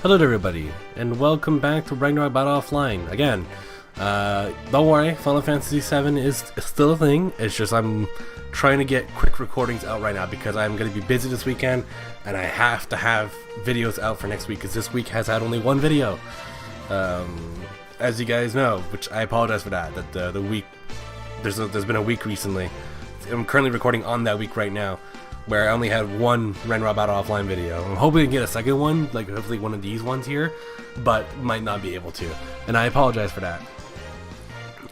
Hello to everybody, and welcome back to Ragnarok Battle Offline again. Don't worry, Final Fantasy VII is still a thing. It's just I'm trying to get quick recordings out right now because I'm going to be busy this weekend, and I have to have videos out for next week because this week has had only one video. As you guys know, which I apologize for that. That the week there's been a week recently. I'm currently recording on that week right now, where I only had one Ragnarok Battle Offline video. I'm hoping to get a second one, like hopefully one of these ones here, but might not be able to. And I apologize for that.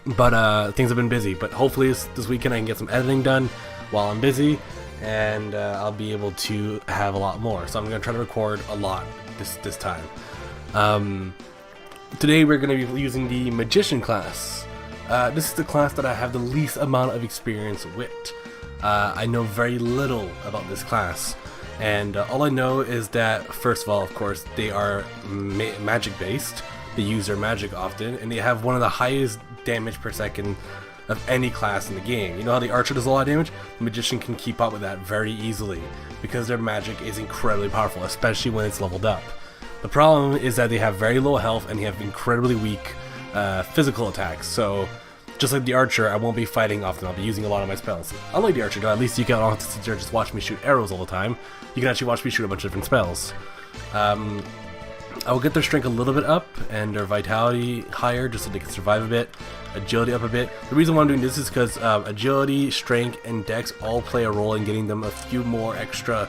But things have been busy, but hopefully this weekend I can get some editing done while I'm busy, and I'll be able to have a lot more. So I'm going to try to record a lot this time. Today we're going to be using the Magician class. This is the class that I have the least amount of experience with. I know very little about this class, and all I know is that, first of all, of course, they are magic based. They use their magic often, and they have one of the highest damage per second of any class in the game. You know how the archer does a lot of damage? The magician can keep up with that very easily because their magic is incredibly powerful, especially when it's leveled up. The problem is that they have very low health and they have incredibly weak physical attacks. So just like the archer, I won't be fighting often. I'll be using a lot of my spells. Unlike the archer, though, at least you don't have to sit there and just watch me shoot arrows all the time. You can actually watch me shoot a bunch of different spells. I will get their strength a little bit up and their vitality higher just so they can survive a bit. Agility up a bit. The reason why I'm doing this is because agility, strength, and dex all play a role in getting them a few more extra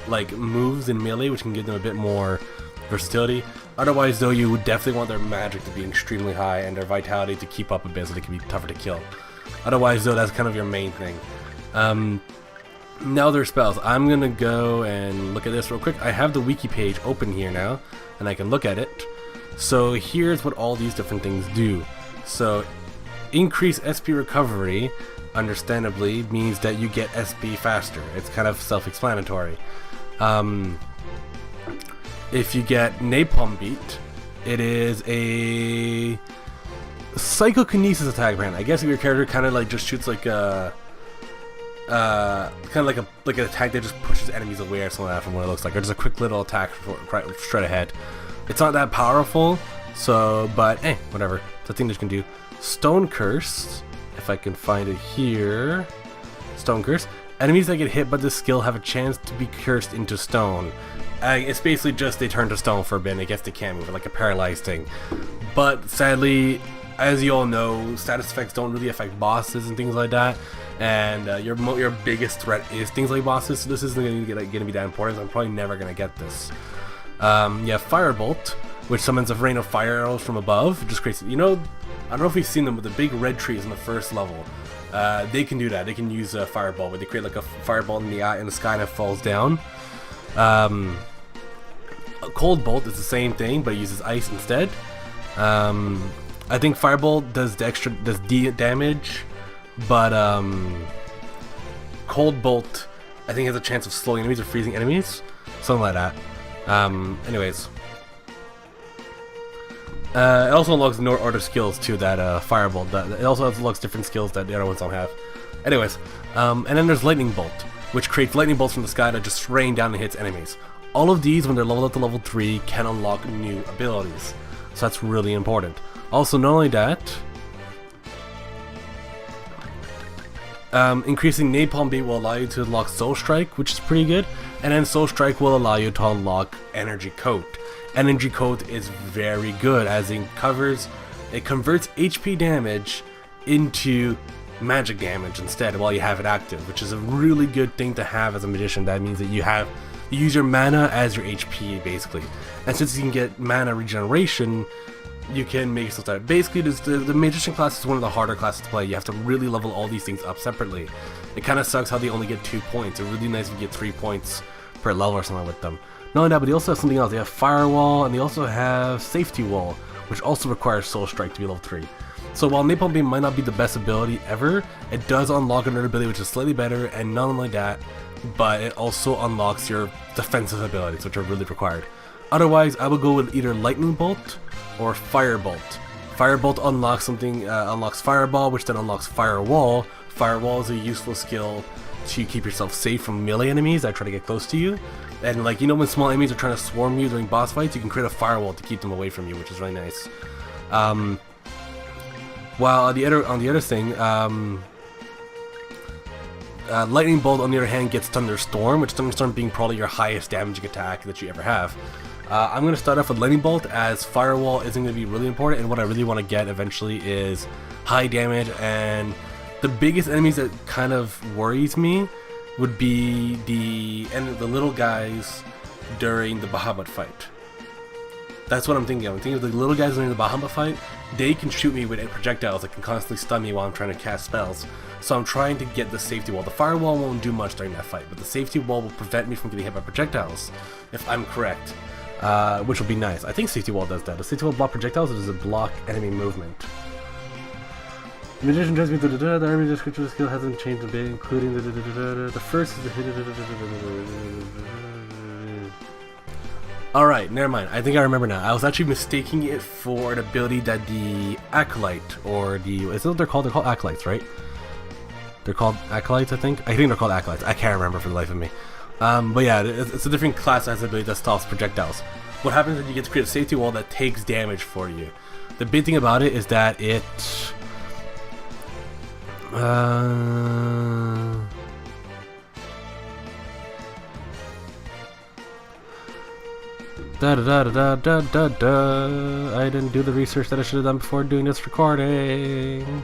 like moves in melee, which can give them a bit more versatility. Otherwise, though, you would definitely want their magic to be extremely high and their vitality to keep up a bit so they can be tougher to kill. Otherwise, though, that's kind of your main thing. Now their spells. I'm gonna go and look at this real quick. I have the wiki page open here now, and I can look at it. So here's what all these different things do. So increase SP recovery, understandably, means that you get SP faster. It's kind of self-explanatory. If you get Napalm Beat, it is a psychokinesis attack brand. I guess if your character kind of like just shoots like a kind of like an attack that just pushes enemies away or something like that from what it looks like, or just a quick little attack right straight ahead. It's not that powerful, so but whatever. It's a thing that you can do. Stone Curse, if I can find it here. Stone Curse. Enemies that get hit by this skill have a chance to be cursed into stone. It's basically just they turn to stone for a bit and I guess they can't move, like a paralyzed thing. But sadly, as you all know, status effects don't really affect bosses and things like that. And your biggest threat is things like bosses, so this isn't going to be that important. So I'm probably never going to get this. Yeah, Firebolt, which summons a rain of fire arrows from above. It just creates, you know, I don't know if you've seen them, but the big red trees in the first level. They can do that. They can use a fireball, where they create like a fireball in the sky and it falls down. A Cold Bolt is the same thing, but it uses ice instead. I think Firebolt does damage, but Cold Bolt I think has a chance of slowing enemies or freezing enemies, something like that. Anyways, it also unlocks no other skills too. That Firebolt. It also unlocks different skills that the other ones don't have. Anyways, and then there's Lightning Bolt, which creates lightning bolts from the sky that just rain down and hits enemies. All of these, when they're leveled up to level 3, can unlock new abilities. So that's really important. Also, not only that, increasing Napalm Beat will allow you to unlock Soul Strike, which is pretty good. And then Soul Strike will allow you to unlock Energy Coat. Energy Coat is very good as it converts HP damage into magic damage instead while you have it active, which is a really good thing to have as a magician. That means that you use your mana as your HP basically, and since you can get mana regeneration, you can make yourself that. Basically, the magician class is one of the harder classes to play. You have to really level all these things up separately. It kind of sucks how they only get 2 points. It's really nice if you get 3 points per level or something with them. Not only that, but they also have something else. They have Firewall, and they also have Safety Wall, which also requires Soul Strike to be level 3. So while Napalm Beam might not be the best ability ever, it does unlock another ability which is slightly better, and not only that, but it also unlocks your defensive abilities, which are really required. Otherwise, I would go with either Lightning Bolt or Firebolt. Firebolt unlocks unlocks Fireball, which then unlocks Firewall. Firewall is a useful skill to keep yourself safe from melee enemies that try to get close to you. And like, you know, when small enemies are trying to swarm you during boss fights, you can create a firewall to keep them away from you, which is really nice. While on the other thing, Lightning Bolt on the other hand gets Thunderstorm, which Thunderstorm being probably your highest damaging attack that you ever have. I'm going to start off with Lightning Bolt, as Firewall isn't going to be really important, and what I really want to get eventually is high damage. And the biggest enemies that kind of worries me would be the little guys during the Bahamut fight. That's what I'm thinking of. I'm thinking of the little guys during the Bahamut fight. They can shoot me with projectiles that can constantly stun me while I'm trying to cast spells. So I'm trying to get the safety wall. The firewall won't do much during that fight, but the safety wall will prevent me from getting hit by projectiles, if I'm correct. Which will be nice. I think safety wall does that. Does safety wall block projectiles, or does it block enemy movement? The Magician tells me the army description skill hasn't changed a bit, including the first is the Alright, never mind. I think I remember now. I was actually mistaking it for an ability that the Acolyte, or the... Is that what they're called? They're called Acolytes, right? They're called Acolytes, I think? I think they're called Acolytes. I can't remember for the life of me. But yeah, it's a different class that has the ability that stops projectiles. What happens is you get to create a safety wall that takes damage for you. The big thing about it is that it... I didn't do the research that I should have done before doing this recording.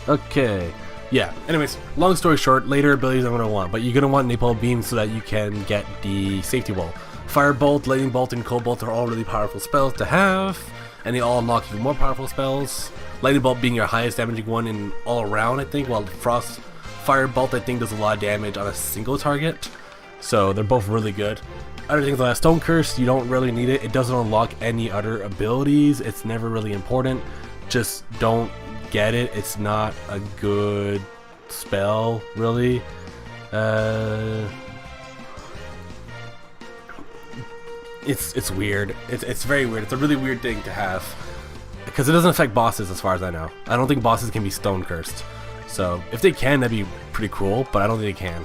Okay. Yeah, anyways, long story short, later abilities I'm going to want, but you're going to want Napalm Beam so that you can get the safety wall. Firebolt, Lightning Bolt, and Cold Bolt are all really powerful spells to have, and they all unlock even more powerful spells. Lightning Bolt being your highest damaging one in all around, I think, while Firebolt, I think, does a lot of damage on a single target, so they're both really good. Other things like Stone Curse, you don't really need it. It doesn't unlock any other abilities. It's never really important. Just don't get it. It's not a good spell, really. It's weird. It's very weird. It's a really weird thing to have, because it doesn't affect bosses as far as I know. I don't think bosses can be Stone Cursed. So, if they can, that'd be pretty cool, but I don't think they can.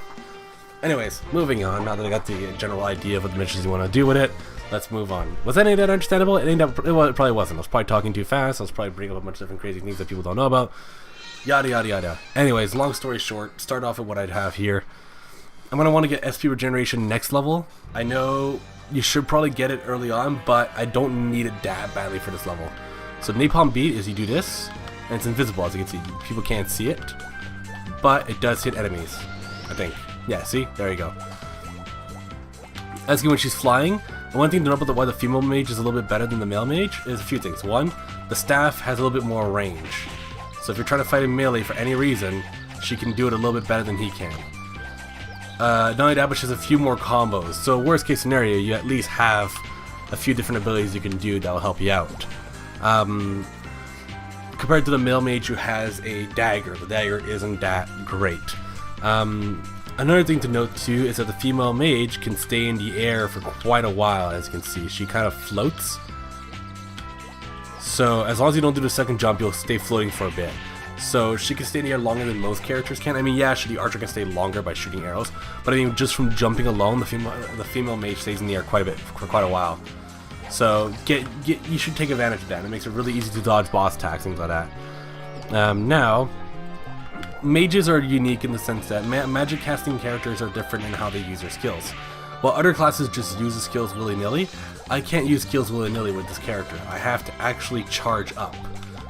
Anyways, moving on, now that I got the general idea of what the missions you want to do with it, let's move on. Was any of that understandable? It probably wasn't. I was probably talking too fast. I was probably bringing up a bunch of different crazy things that people don't know about. Yada, yada, yada. Anyways, long story short, start off with what I'd have here. I'm going to want to get SP Regeneration next level. I know you should probably get it early on, but I don't need it that badly for this level. So Napalm Beat is you do this, and it's invisible, as you can see. People can't see it, but it does hit enemies, I think. Yeah, see? There you go. As when she's flying, the one thing to know about why the female mage is a little bit better than the male mage is a few things. One, the staff has a little bit more range. So if you're trying to fight in melee for any reason, she can do it a little bit better than he can. Not only that, but she has a few more combos. So worst case scenario, you at least have a few different abilities you can do that will help you out. Compared to the male mage who has a dagger, the dagger isn't that great. Another thing to note too is that the female mage can stay in the air for quite a while, as you can see. She kind of floats. So as long as you don't do the second jump, you'll stay floating for a bit. So she can stay in the air longer than most characters can. I mean, yeah, the archer can stay longer by shooting arrows, but I mean, just from jumping alone, the female mage stays in the air for quite a while. So you should take advantage of that. It makes it really easy to dodge boss attacks, things like that. Now, mages are unique in the sense that magic casting characters are different in how they use their skills. While other classes just use the skills willy-nilly, I can't use skills willy-nilly with this character. I have to actually charge up.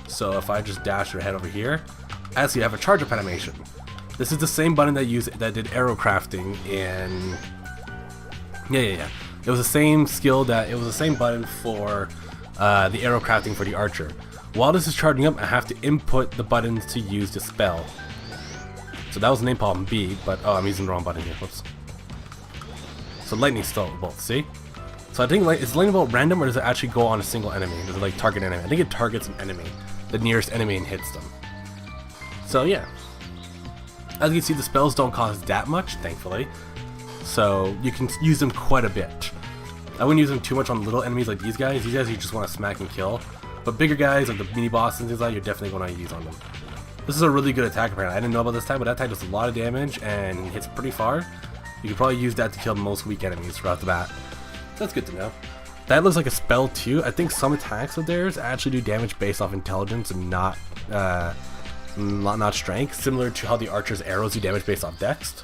So if I just dash her head over here, as you have a charge up animation. This is the same button that did arrow crafting in... Yeah. It was the same skill it was the same button for the arrow crafting for the archer. While this is charging up, I have to input the buttons to use the spell. So that was Napalm B, but oh, I'm using the wrong button here. Whoops. So lightning bolt, see? So I think is lightning bolt random, or does it actually go on a single enemy? Does it like target an enemy? I think it targets an enemy, the nearest enemy, and hits them. So yeah. As you can see, the spells don't cost that much, thankfully. So you can use them quite a bit. I wouldn't use them too much on little enemies like these guys. These guys you just want to smack and kill. But bigger guys like the mini bosses and things like that, you're definitely going to use on them. This is a really good attack apparently. I didn't know about this attack, but that attack does a lot of damage and hits pretty far. You can probably use that to kill most weak enemies right off the bat. That's good to know. That looks like a spell too. I think some attacks of theirs actually do damage based off intelligence and not strength, similar to how the archer's arrows do damage based off dex,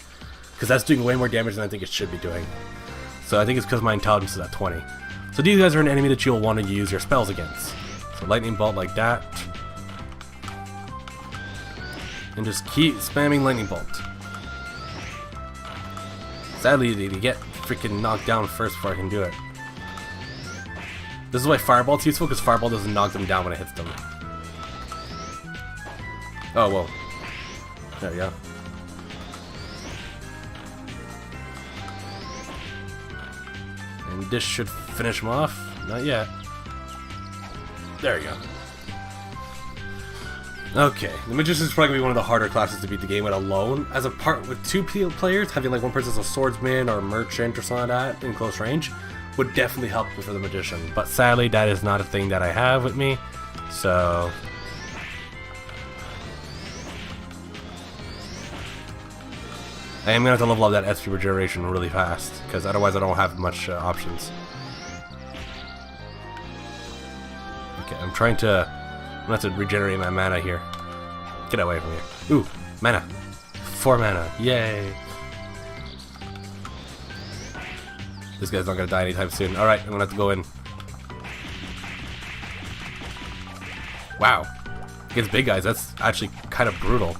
because that's doing way more damage than I think it should be doing. So I think it's because my intelligence is at 20. So these guys are an enemy that you'll want to use your spells against. So lightning bolt like that, and just keep spamming lightning bolt. Sadly, they get freaking knocked down first before I can do it. This is why Fireball's useful, because Fireball doesn't knock them down when it hits them. Oh, whoa. There we go. And this should finish him off. Not yet. There we go. Okay, the Magician is probably going to be one of the harder classes to beat the game with alone. As a part with two players, having like one person as a swordsman or a merchant or something like that in close range would definitely help for the Magician. But sadly, that is not a thing that I have with me, so... I am going to have to level up that SP regeneration really fast, because otherwise I don't have much options. Okay, I'm going to have to regenerate my mana here. Get away from here. Ooh, mana. 4 mana. Yay. This guy's not going to die anytime soon. Alright, I'm going to have to go in. Wow. Against big guys, that's actually kind of brutal.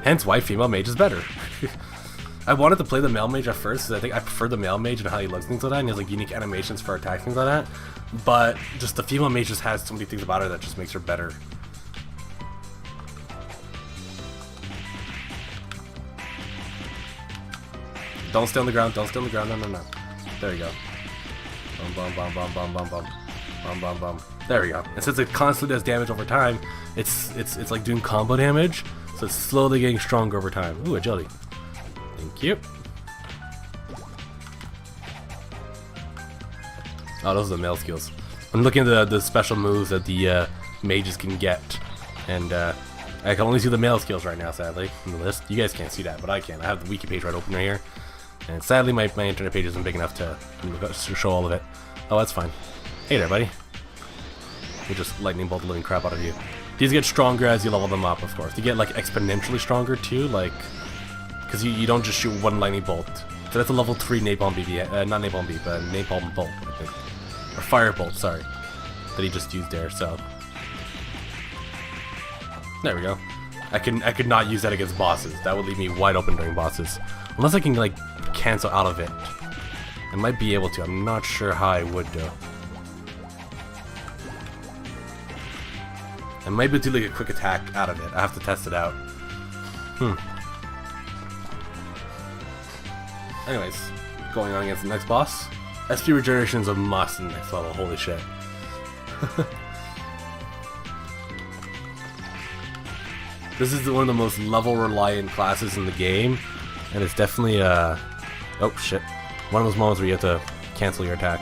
Hence why female mage is better. I wanted to play the male mage at first, because I think I prefer the male mage and how he looks and things like that, and he has like unique animations for attack things like that. But just the female mage just has so many things about her that just makes her better. Don't stay on the ground, don't stay on the ground, no, no, no. There you go. Bum, bum, bum, bum, bum, bum, bum. Bum, bum, bum. There we go. And since it constantly does damage over time, it's like doing combo damage, so it's slowly getting stronger over time. Ooh, agility. Thank you. Oh, those are the male skills. I'm looking at the special moves that the mages can get, and I can only see the male skills right now, sadly, in the list. You guys can't see that, but I can. I have the wiki page right open right here, and sadly my internet page isn't big enough to show all of it. Oh, that's fine. Hey there, buddy. We just lightning bolt the living crap out of you. These get stronger as you level them up, of course. They get like exponentially stronger too, like, because you don't just shoot one lightning bolt. So that's a level 3 napalm BB, not napalm BB, but napalm bolt, I think. Or firebolt, sorry, that he just used there. So there we go. I could not use that against bosses. That would leave me wide open during bosses, unless I can like cancel out of it. I might be able to. I'm not sure how I would do. I might be able to do like a quick attack out of it. I have to test it out. Anyways, going on against the next boss. SP regeneration is a must in the next level. Holy shit. This is one of the most level reliant classes in the game, and it's definitely oh shit, one of those moments where you have to cancel your attack.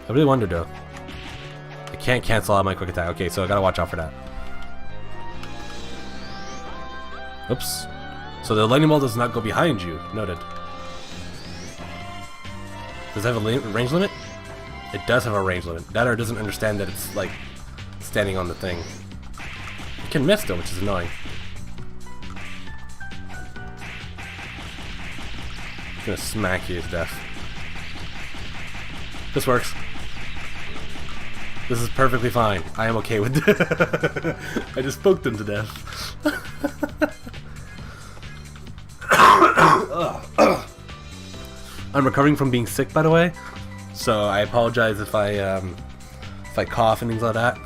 I really wonder though. I can't cancel out my quick attack. Okay, so I gotta watch out for that. Oops. So the lightning bolt does not go behind you. Noted. Does it have a range limit? It does have a range limit. That or it doesn't understand that it's like standing on the thing. It can miss though, which is annoying. I'm gonna smack you to death. This works. This is perfectly fine. I am okay with it. I just poked him to death. I'm recovering from being sick, by the way, so I apologize if I cough and things like that.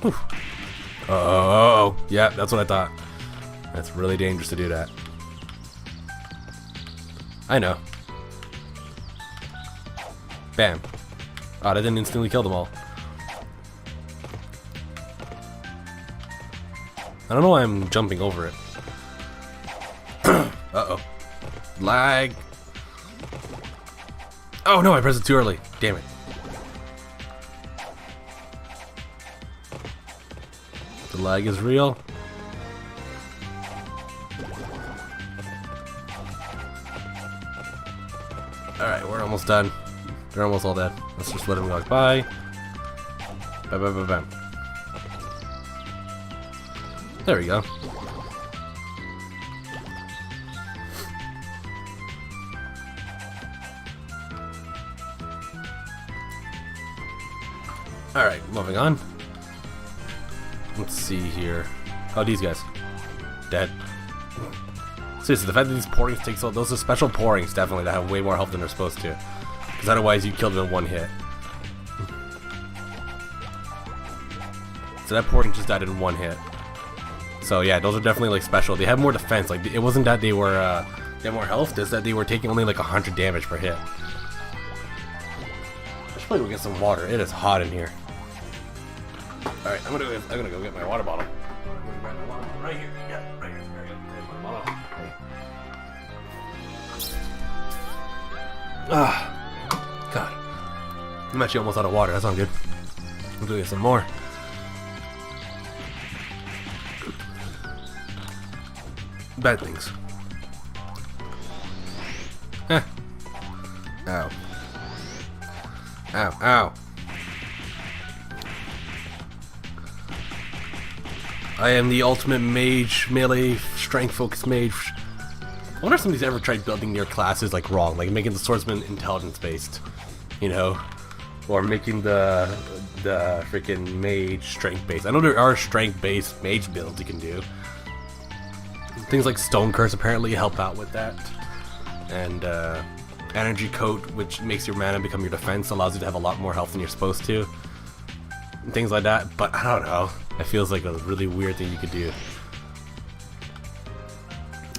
Whew. Oh, yeah, that's what I thought. That's really dangerous to do that. I know. Bam. Oh, that didn't instantly kill them all. I don't know why I'm jumping over it. Uh-oh. Lag. Oh no, I pressed it too early. Damn it. The lag is real. Alright, we're almost done. They're almost all dead. Let's just let them walk by. Bam, bam, bam, bam. There we go. Alright, moving on. Let's see here. Oh, these guys. Dead. Seriously, the fact that these pourings take so... Those are special pourings, definitely, that have way more health than they're supposed to. Because otherwise, you kill them in one hit. So that pouring just died in one hit. So yeah, those are definitely like special. They have more defense. Like it wasn't that they were they had more health. It's that they were taking only like 100 damage per hit. I should probably go get some water. It is hot in here. All right, I'm gonna go get my water bottle. I'm gonna grab my water bottle right here. Yeah, right here. There you go. There's my bottle. Ah, God. I'm actually almost out of water. That's not good. I'm gonna get some more. Bad things. Eh. Ow. Ow, ow. I am the ultimate mage, melee, strength-focused mage. I wonder if somebody's ever tried building their classes like wrong, like making the swordsman intelligence-based, you know? Or making the freaking mage strength-based. I know there are strength-based mage builds you can do. Things like Stone Curse apparently help out with that. And Energy Coat, which makes your mana become your defense, allows you to have a lot more health than you're supposed to. And things like that, but I don't know. It feels like a really weird thing you could do.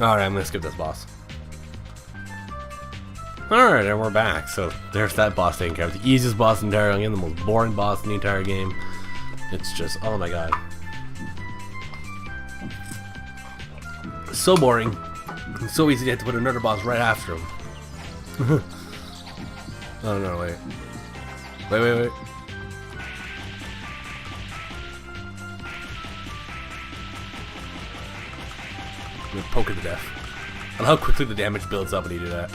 Alright, I'm gonna skip this boss. Alright, and we're back. So there's that boss taken care of. The easiest boss in the entire game, the most boring boss in the entire game. It's just, oh my god. So boring. It's so easy to have to put another boss right after him. Oh no, wait. Wait. I'm gonna poke it to death. I love how quickly the damage builds up when you do that.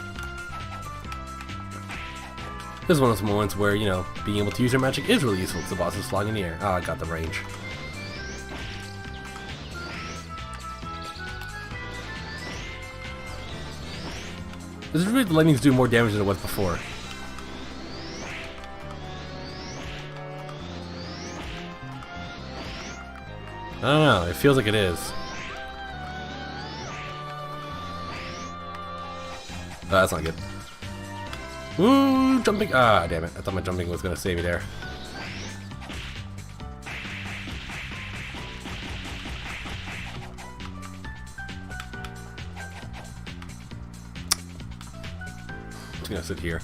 This is one of those moments where, you know, being able to use your magic is really useful because the boss is flying in the air. Oh, I got the range. This is really letting these do more damage than it was before. I don't know, it feels like it is. Oh, that's not good. Ooh, jumping. Ah, damn it. I thought my jumping was going to save me there. I'm gonna sit here.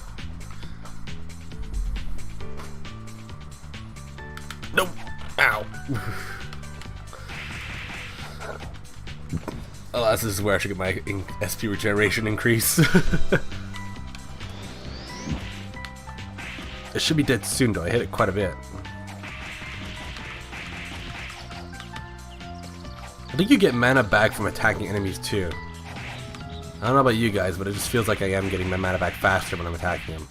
Nope. Ow. Alas, this is where I should get my SP regeneration increase. It should be dead soon though. I hit it quite a bit. I think you get mana back from attacking enemies too. I don't know about you guys, but it just feels like I am getting my mana back faster when I'm attacking him.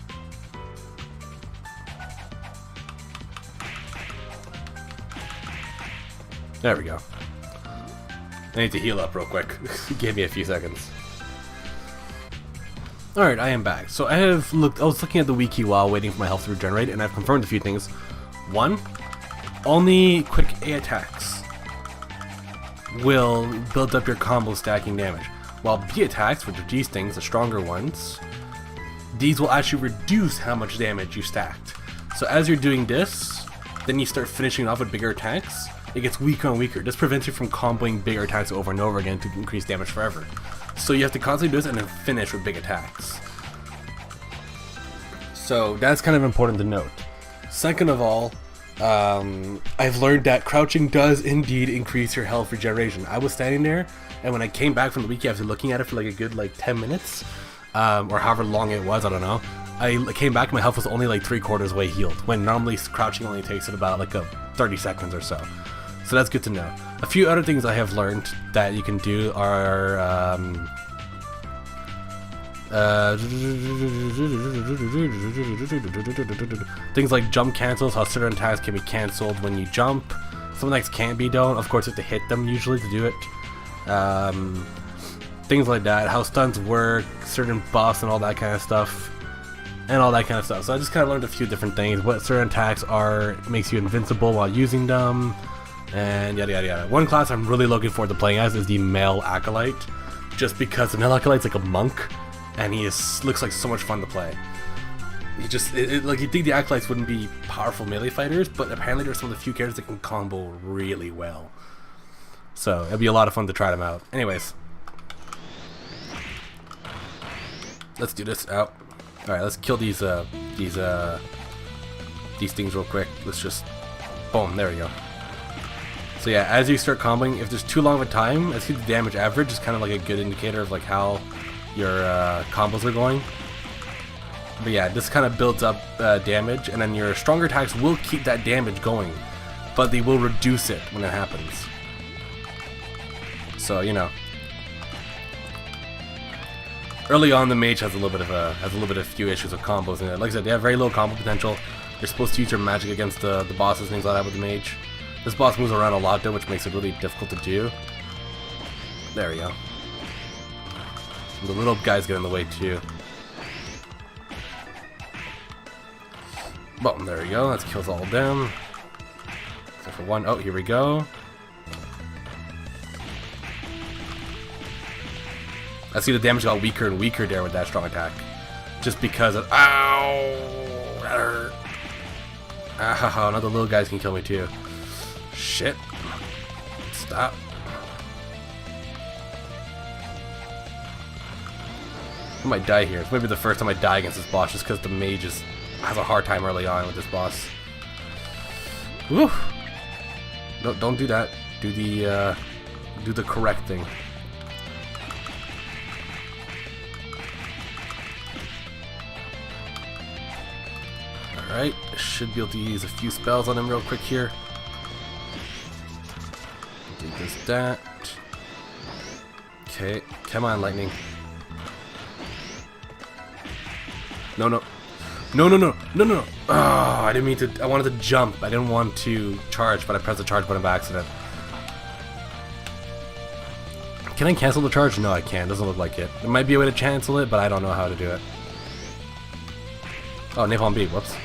There we go. I need to heal up real quick. Give me a few seconds. Alright, I am back. So I was looking at the wiki while waiting for my health to regenerate, and I've confirmed a few things. One, only quick A attacks will build up your combo stacking damage. While B attacks, which are these things, the stronger ones, these will actually reduce how much damage you stacked. So as you're doing this, then you start finishing off with bigger attacks, it gets weaker and weaker. This prevents you from comboing bigger attacks over and over again to increase damage forever. So you have to constantly do this and then finish with big attacks. So that's kind of important to note. Second of all, I've learned that crouching does indeed increase your health regeneration. I was standing there, and when I came back from the wiki after looking at it for like a good 10 minutes, or however long it was, I don't know. I came back and my health was only like 3/4 way healed, when normally crouching only takes it about 30 seconds or so. So that's good to know. A few other things I have learned that you can do are things like jump cancels, how certain attacks can be cancelled when you jump. Some attacks can't be done. Of course, you have to hit them usually to do it. Things like that, how stunts work, certain buffs and all that kind of stuff. And all that kind of stuff. So I just kind of learned a few different things. What certain attacks are, makes you invincible while using them, and yada yada yada. One class I'm really looking forward to playing as is the Male Acolyte, just because the Male Acolyte's like a monk, and he looks like so much fun to play. You just like you'd think the Acolytes wouldn't be powerful melee fighters, but apparently there's some of the few characters that can combo really well. So it'd be a lot of fun to try them out. Anyways, let's do this out. All right, let's kill these things real quick. Let's just, boom, there we go. So yeah, as you start comboing, if there's too long of a time, as you see the damage average is kind of like a good indicator of like how your combos are going. But yeah, this kind of builds up damage, and then your stronger attacks will keep that damage going, but they will reduce it when it happens. So you know. Early on, the mage has a little bit of few issues with combos in it. Like I said, they have very low combo potential. You're supposed to use your magic against the bosses and things like that with the mage. This boss moves around a lot though, which makes it really difficult to do. There we go. The little guys get in the way too. Boom, there we go. That kills all of them. Except for one. Oh, here we go. I see the damage got weaker and weaker there with that strong attack. Just because of... Ow! That hurt. Ow, now the little guys can kill me too. Shit. Stop. I might die here. It's maybe the first time I die against this boss just because the mage has a hard time early on with this boss. Woo! No, don't do that. Do the correct thing. Alright, I should be able to use a few spells on him real quick here. Do this, that. Okay, come on, lightning. No, no. No, no, no, no, no. Oh, I didn't mean to. I wanted to jump. I didn't want to charge, but I pressed the charge button by accident. Can I cancel the charge? No, I can't. Doesn't look like it. There might be a way to cancel it, but I don't know how to do it. Oh, Napalm B. Whoops.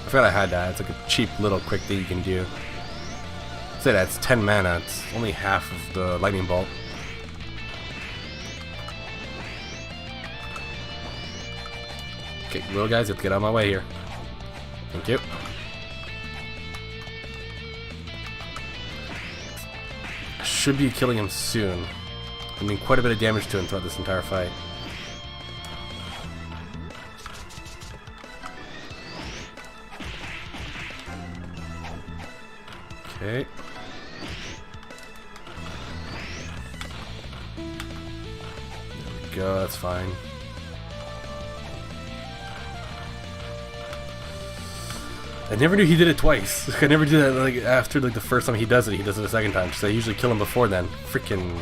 I forgot I had that. It's like a cheap little quick thing you can do. Say that, it's 10 mana. It's only half of the lightning bolt. Okay, little guys, you have to get out of my way here. Thank you. I should be killing him soon. I mean, quite a bit of damage to him throughout this entire fight. Okay. There we go, that's fine. I never knew he did it twice. I never do that like after like the first time he does it a second time. So I usually kill him before then. Freaking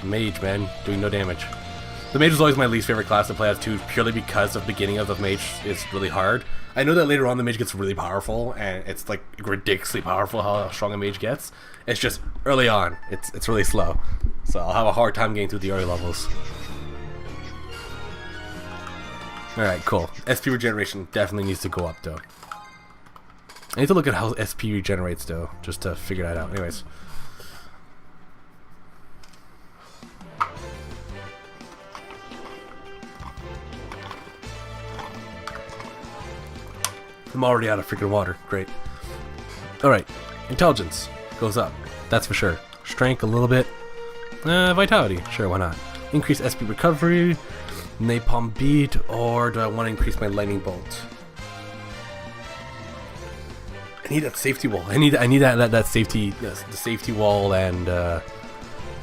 mage, man, doing no damage. The mage was always my least favorite class to play as too, purely because the beginning of the mage is really hard. I know that later on the mage gets really powerful, and it's like ridiculously powerful how strong a mage gets. It's just early on, it's really slow. So I'll have a hard time getting through the early levels. Alright, cool. SP regeneration definitely needs to go up though. I need to look at how SP regenerates though, just to figure that out. Anyways. I'm already out of freaking water. Great. Alright. Intelligence goes up. That's for sure. Strength a little bit. Vitality. Sure, why not? Increase SP recovery. Napalm beat. Or do I want to increase my lightning bolt? I need that safety wall. I need that safety, the safety wall, and I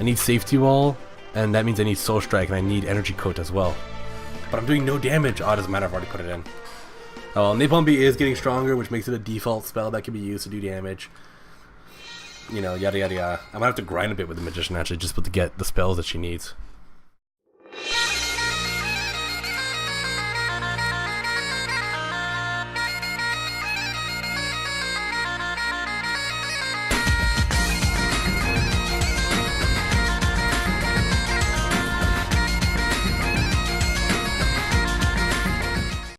need safety wall, and that means I need soul strike, and I need energy coat as well. But I'm doing no damage. Oh, it doesn't matter. I've already put it in. Oh, well, Napalm B is getting stronger, which makes it a default spell that can be used to do damage. yada yada yada. I might have to grind a bit with the magician actually, just to get the spells that she needs.